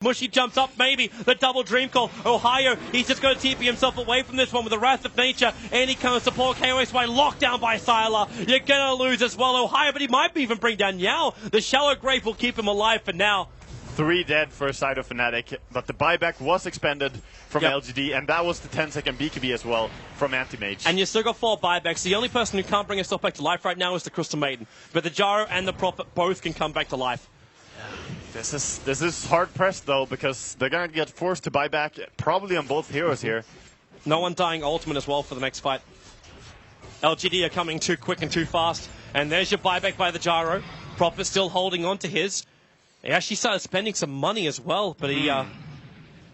Mushy jumps up, maybe the double dream call. Ohio, he's just going to TP himself away from this one with the Wrath of Nature. Any kind of support, KOS by locked down by Sylar. You're going to lose as well, Ohio, but he might even bring down Yao. The Shallow Grave will keep him alive for now. 3 dead for a side of Fnatic, but the buyback was expended from LGD, and that was the 10-second BKB as well from Anti-Mage. And you still got 4 buybacks. The only person who can't bring himself back to life right now is the Crystal Maiden. But the Jaro and the Prophet both can come back to life. This is hard pressed though, because they're gonna get forced to buy back probably on both heroes here. No one dying ultimate as well for the next fight. LGD are coming too quick and too fast. And there's your buyback by the Jaro. Prophet still holding on to his. He actually started spending some money as well, but he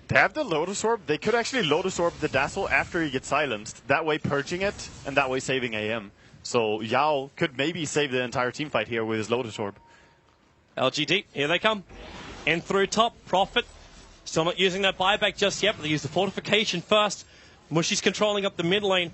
They have the Lotus Orb. They could actually Lotus Orb the Dazzle after he gets silenced. That way purging it, and that way saving AM. So Yao could maybe save the entire team fight here with his Lotus Orb. LGD, here they come. In through top, Prophet. Still not using that buyback just yet, but they use the fortification first. Mushy's controlling up the mid lane.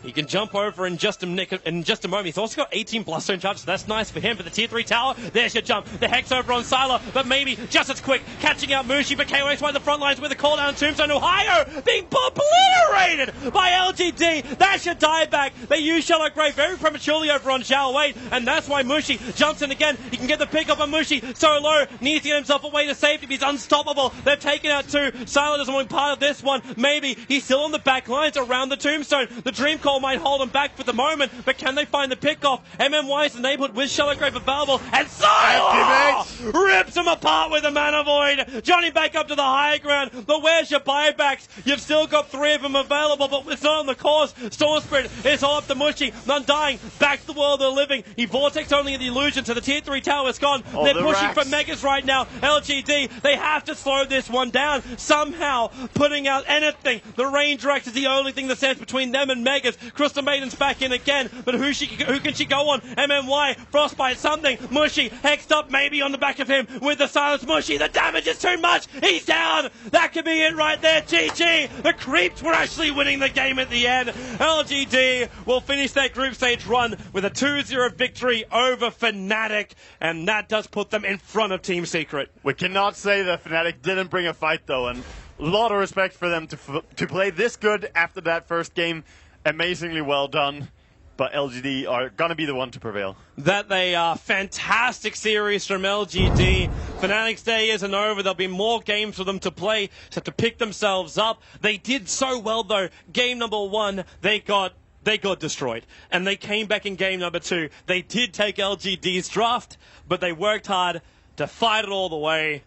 He can jump over in just a moment. He's also got 18 Bloodstone charges, so that's nice for him. For the tier 3 tower, there's your jump. The Hex over on Sylar, but maybe just as quick, catching out Mushi, but KOS by the front lines with a call down Tombstone. Ohio being obliterated by LGD. That's your dieback. They use Shallow Grave very prematurely over on Xiao Wei, and that's why Mushi jumps in again. He can get the pick up on Mushi. So low, needs to get himself away to safety. He's unstoppable. They've taken out 2. Sylar doesn't want part of this one. Maybe he's still on the back lines around the Tombstone. The Dream Call might hold him back for the moment, but can they find the pickoff? MMY is enabled with Shallow Grave available, and Sylar rips him apart with a Mana Void. Johnny back up to the higher ground, but where's your buybacks? You've still got 3 of them available, but it's not on the course. Storm Spirit is all up to Mushy. Undying, back to the world of the living. He Vortex only in the illusion, so the tier 3 tower is gone. They're pushing for Megas right now. LGD, they have to slow this one down. Somehow, putting out anything. The range Rex is the only thing that stands between them and Megas. Crystal Maiden's back in again, but who can she go on? MMY, Frostbite, something. Mushy, hexed up maybe on the back of him with the silence. Mushy, the damage is too much. He's down. That could be it right there. GG. The Creeps were actually winning the game at the end. LGD will finish their group stage run with a 2-0 victory over Fnatic, and that does put them in front of Team Secret. We cannot say that Fnatic didn't bring a fight though, and a lot of respect for them to play this good after that first game. Amazingly well done, but LGD are going to be the one to prevail. That they are. Fantastic series from LGD. Fnatic's day isn't over. There'll be more games for them to play, just have to pick themselves up. They did so well though. Game number 1, they got destroyed. And they came back in game number 2. They did take LGD's draft, but they worked hard to fight it all the way.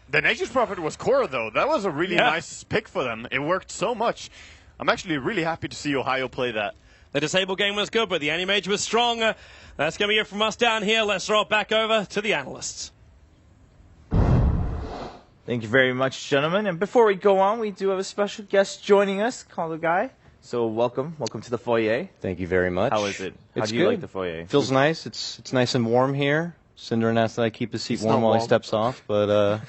The Nature's Prophet was core though. That was a really nice pick for them. It worked so much. I'm actually really happy to see Ohio play that. The Disable game was good, but the Anti-Mage was strong. That's going to be it from us down here. Let's throw it back over to the analysts. Thank you very much, gentlemen. And before we go on, we do have a special guest joining us, Call Guy. So welcome to the foyer. Thank you very much. How is it? How It's do you good. like the foyer? Feels nice. It's nice and warm here. Cinder asks that I keep the seat warm while he steps off, but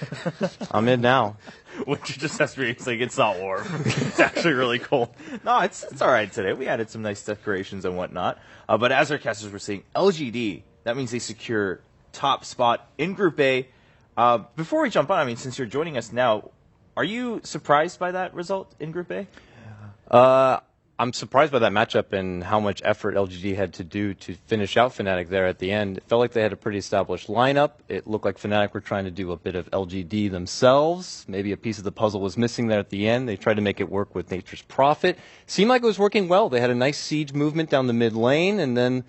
I'm in now. Which just has to be, like, it's not warm. It's actually really cold. No, it's all right today. We added some nice decorations and whatnot. But as our casters were saying, LGD, that means they secure top spot in Group A. Before we jump on, I mean, since you're joining us now, are you surprised by that result in Group A? I'm surprised by that matchup and how much effort LGD had to do to finish out Fnatic there at the end. It felt like they had a pretty established lineup. It looked like Fnatic were trying to do a bit of LGD themselves. Maybe a piece of the puzzle was missing there at the end. They tried to make it work with Nature's Prophet. Seemed like it was working well. They had a nice siege movement down the mid lane, and then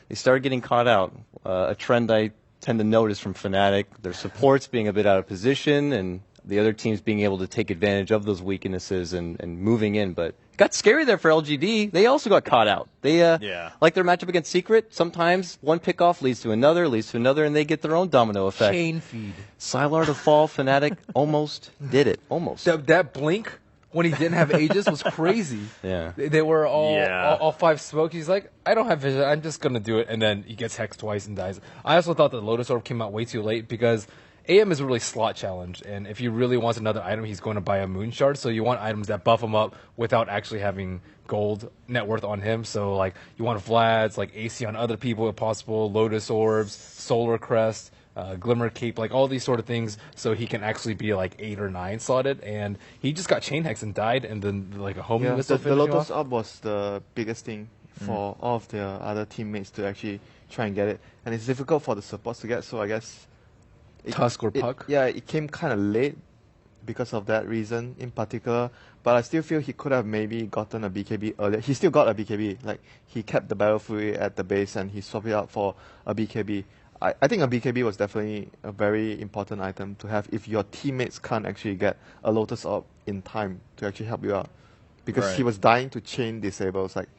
they started getting caught out. A trend I tend to notice from Fnatic, their supports being a bit out of position, and the other teams being able to take advantage of those weaknesses and moving in. But it got scary there for LGD. They also got caught out. They, like their matchup against Secret, sometimes one pickoff leads to another, and they get their own domino effect. Chain feed. Sylar to fall, Fnatic almost did it. Almost. That blink when he didn't have Aegis was crazy. Yeah. They were all 5 smoke. He's like, I don't have vision. I'm just going to do it. And then he gets hexed twice and dies. I also thought the Lotus Orb came out way too late because AM is a really slot challenge, and if he really wants another item, he's going to buy a Moon Shard, so you want items that buff him up without actually having gold net worth on him. So, like, you want Vlad's, like, AC on other people if possible, Lotus Orbs, Solar Crest, Glimmer Cape, like all these sort of things, so he can actually be like 8 or 9 slotted. And he just got chain hex and died, and then like a homing missile. The Lotus Orb was the biggest thing for all of their other teammates to actually try and get it, and it's difficult for the supports to get. So I guess Tusk or Puck. It came kind of late because of that reason in particular. But I still feel he could have maybe gotten a BKB earlier. He still got a BKB. Like, he kept the Battle Fury at the base and he swapped it out for a BKB. I think a BKB was definitely a very important item to have if your teammates can't actually get a Lotus Orb in time to actually help you out. Because he was dying to chain disables like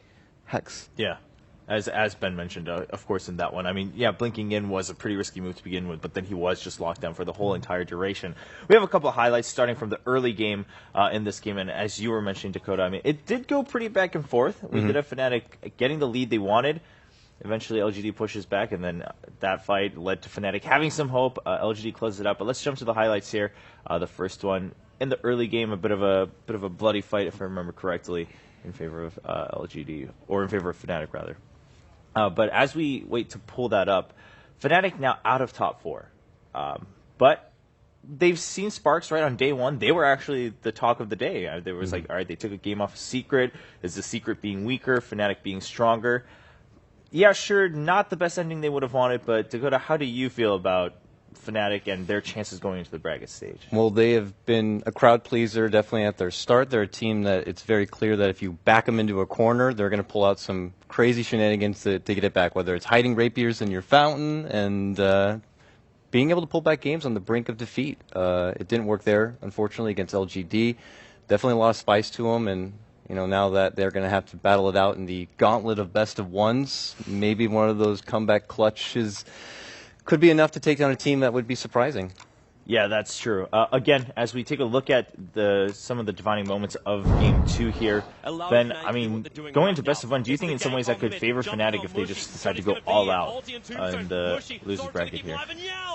Hex. Yeah. As Ben mentioned, of course, in that one. I mean, yeah, blinking in was a pretty risky move to begin with, but then he was just locked down for the whole entire duration. We have a couple of highlights starting from the early game in this game, and as you were mentioning, Dakota, I mean, it did go pretty back and forth. We did have Fnatic getting the lead they wanted. Eventually, LGD pushes back, and then that fight led to Fnatic having some hope. LGD closes it out, but let's jump to the highlights here. The first one, in the early game, a bit of a bloody fight, if I remember correctly, in favor of LGD, or in favor of Fnatic, rather. But as we wait to pull that up, Fnatic now out of top 4. But they've seen Sparks right on day one. They were actually the talk of the day. There was like, all right, they took a game off of Secret. Is the Secret being weaker, Fnatic being stronger? Yeah, sure, not the best ending they would have wanted, but Dakota, how do you feel about Fnatic and their chances going into the bracket stage? Well, they have been a crowd pleaser definitely at their start. They're a team that it's very clear that if you back them into a corner, they're going to pull out some crazy shenanigans to get it back, whether it's hiding rapiers in your fountain and being able to pull back games on the brink of defeat. It didn't work there, unfortunately, against LGD. Definitely a lot of spice to them, and now that they're going to have to battle it out in the gauntlet of best of ones, maybe one of those comeback clutches could be enough to take down a team that would be surprising. Yeah, that's true. Again, as we take a look at some of the defining moments of Game 2 here, Ben, I mean, going into best of one, do you think in some ways that could favor Fnatic if they just decide to go all out in the losers bracket here?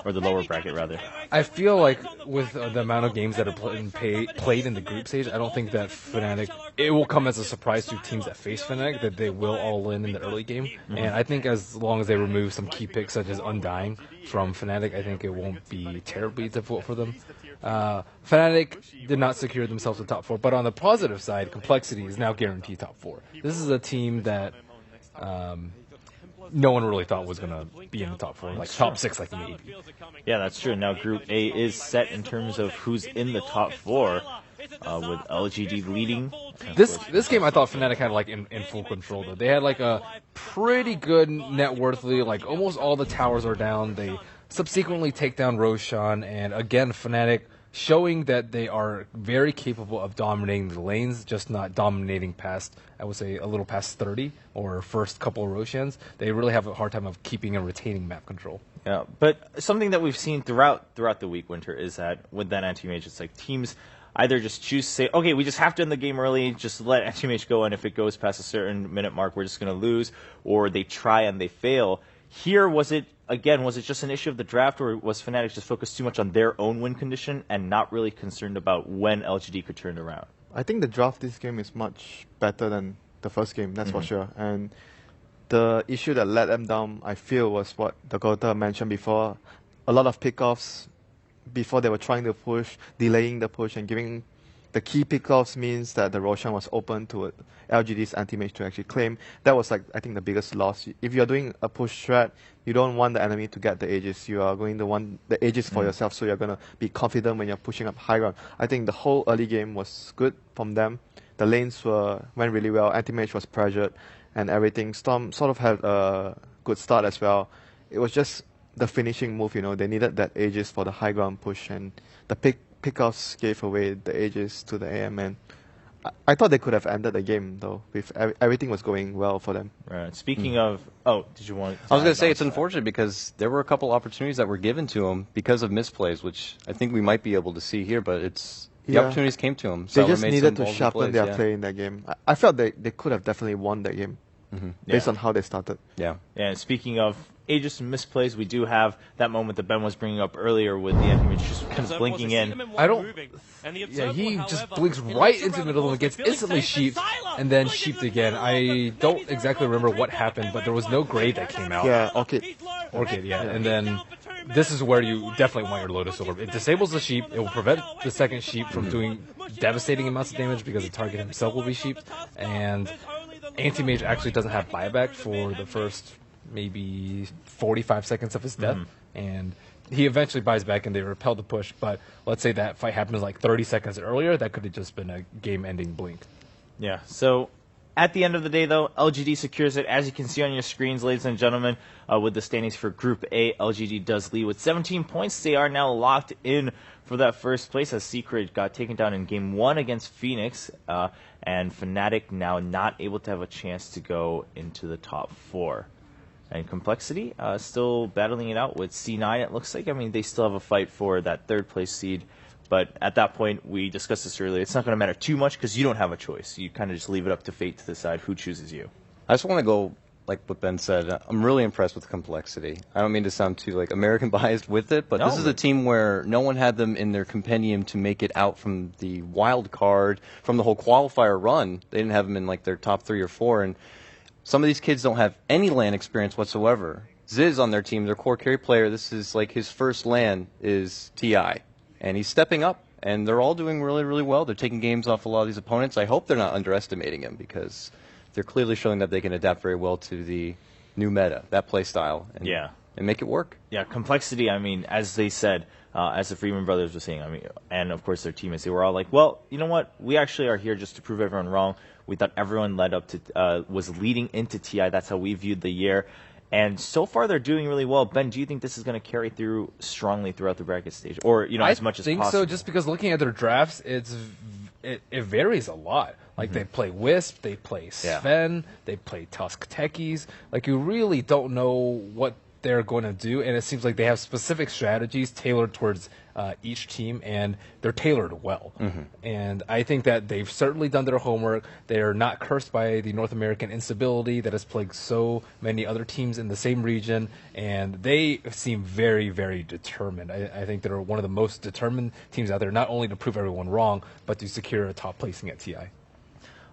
Or the lower bracket, rather? I feel like with the amount of games that have played in the group stage, I don't think that Fnatic, it will come as a surprise to teams that face Fnatic that they will all in the early game. And I think as long as they remove some key picks such as Undying from Fnatic, I think it won't be terribly difficult for them. Fnatic did not secure themselves the top 4, but on the positive side, Complexity is now guaranteed top 4. This is a team that no one really thought was going to be in the top 4, like top 6, like maybe. Yeah, that's true. Now Group A is set in terms of who's in the top 4, with LGD leading. This game I thought Fnatic had like in full control though. They had like a pretty good net worthly, like almost all the towers are down. They subsequently take down Roshan, and again Fnatic showing that they are very capable of dominating the lanes, just not dominating past, I would say, a little past 30 or first couple of Roshans. They really have a hard time of keeping and retaining map control. Yeah, but something that we've seen throughout the week, Winter, is that with that anti-mage, it's like teams either just choose to say, okay, we just have to end the game early, just let anti-mage go, and if it goes past a certain minute mark, we're just going to lose, or they try and they fail. Here, was it just an issue of the draft, or was Fnatic just focused too much on their own win condition and not really concerned about when LGD could turn it around? I think the draft this game is much better than the first game, that's for sure. And the issue that let them down, I feel, was what Dakota mentioned before. A lot of pickoffs before they were trying to push, delaying the push, and giving the key pickoffs means that the Roshan was open to LGD's anti-mage to actually claim. That was, like, I think, the biggest loss. If you're doing a push strat, you don't want the enemy to get the Aegis. You are going to want the Aegis for yourself, so you're going to be confident when you're pushing up high ground. I think the whole early game was good from them. The lanes went really well. Anti-mage was pressured, and everything. Storm sort of had a good start as well. It was just the finishing move, they needed that Aegis for the high ground push, and the pickoffs gave away the Aegis to the AM, and I thought they could have ended the game, though, if everything was going well for them. Right. Speaking of... did you want to... I was going to say it's unfortunate because there were a couple opportunities that were given to them because of misplays, which I think we might be able to see here, but the opportunities came to them. They just needed to sharpen their play in that game. I felt they could have definitely won that game based on how they started. Yeah. And speaking of Aegis and misplays, we do have that moment that Ben was bringing up earlier with the anti-mage just kind of blinking in. He just blinks right into the middle and gets instantly sheeped, and then sheeped again. I don't exactly remember what happened, but there was no grade that came out. Yeah, Orchid. And then this is where you definitely want your Lotus Orb. It disables the sheep. It will prevent the second sheep from doing devastating amounts of damage because the target himself will be sheep. And Anti-Mage actually doesn't have buyback for the first maybe 45 seconds of his death. And he eventually buys back and they repel the push. But let's say that fight happens like 30 seconds earlier. That could have just been a game-ending blink. Yeah, so at the end of the day, though, LGD secures it. As you can see on your screens, ladies and gentlemen, with the standings for Group A, LGD does lead with 17 points. They are now locked in for that first place as Secret got taken down in Game 1 against Phoenix, and Fnatic now not able to have a chance to go into the top 4. And Complexity still battling it out with C9, it looks like. I mean, they still have a fight for that third-place seed. But at that point, we discussed this earlier, it's not going to matter too much because you don't have a choice. You kind of just leave it up to fate to decide who chooses you. I just want to go, like what Ben said, I'm really impressed with Complexity. I don't mean to sound too like American biased with it, but this is a team where no one had them in their compendium to make it out from the wild card, from the whole qualifier run. They didn't have them in like their top 3 or 4, and some of these kids don't have any LAN experience whatsoever. Ziz on their team, their core carry player, this is like his first LAN is TI. And he's stepping up, and they're all doing really, really well. They're taking games off a lot of these opponents. I hope they're not underestimating him because they're clearly showing that they can adapt very well to the new meta, that play style, and make it work. Yeah, Complexity, I mean, as they said, as the Freeman brothers were saying, I mean, and of course their teammates, they were all like, well, you know what? We actually are here just to prove everyone wrong. We thought everyone led up to was leading into TI. That's how we viewed the year. And so far, they're doing really well. Ben, do you think this is going to carry through strongly throughout the bracket stage, or as much as possible? I think so. Just because looking at their drafts, it varies a lot. Like they play Wisp, they play Sven, they play Tusk Techies. Like you really don't know what they're going to do, and it seems like they have specific strategies tailored towards each team, and they're tailored well. And I think that they've certainly done their homework. They're not cursed by the North American instability that has plagued so many other teams in the same region, and they seem very, very determined. I think they're one of the most determined teams out there, not only to prove everyone wrong, but to secure a top placing at TI.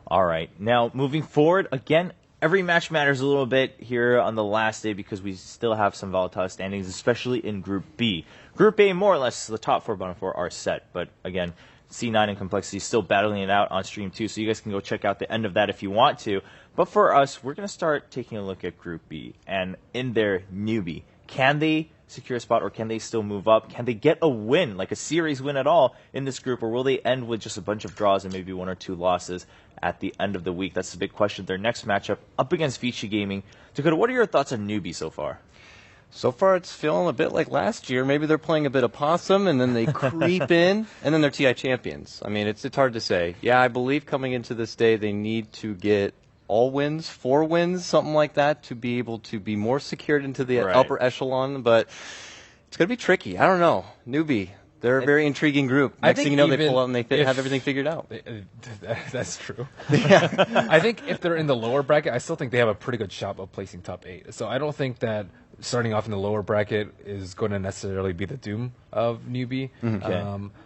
All right, now moving forward, again, every match matters a little bit here on the last day because we still have some volatile standings, especially in Group B. Group A, more or less, the top 4 bottom 4 are set. But again, C9 and Complexity still battling it out on stream 2, so you guys can go check out the end of that if you want to. But for us, we're going to start taking a look at Group B. And in their newbie, can they secure a spot or can they still move up? Can they get a win, like a series win at all in this group, or will they end with just a bunch of draws and maybe 1 or 2 losses at the end of the week? That's the big question. Their next matchup up against Vici Gaming. Dakota, what are your thoughts on newbie so far? So far, it's feeling a bit like last year. Maybe they're playing a bit of possum, and then they creep in, and then they're TI champions. I mean, it's hard to say. Yeah, I believe coming into this day, they need to get all wins, 4 wins, something like that, to be able to be more secured into the upper echelon. But it's going to be tricky. I don't know. Newbie. They're a very intriguing group. Next thing you know, they pull out and they have everything figured out. That's true. I think if they're in the lower bracket, I still think they have a pretty good shot of placing top 8. So I don't think that starting off in the lower bracket is going to necessarily be the doom of newbie.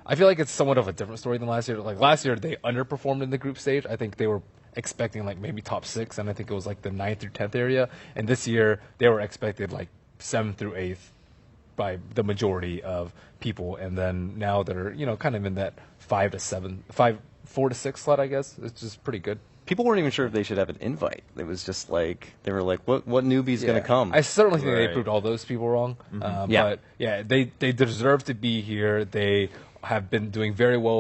I feel like it's somewhat of a different story than last year. Like last year, they underperformed in the group stage. I think they were expecting like maybe top 6, and I think it was like the 9th through 10th area. And this year, they were expected like 7th through 8th by the majority of people, and then now they're kind of in that 4 to 6 slot, I guess. It's just pretty good. People weren't even sure if they should have an invite. It was just like they were like, what newbie's going to come? I certainly think they proved all those people wrong. But yeah, they deserve to be here. They have been doing very well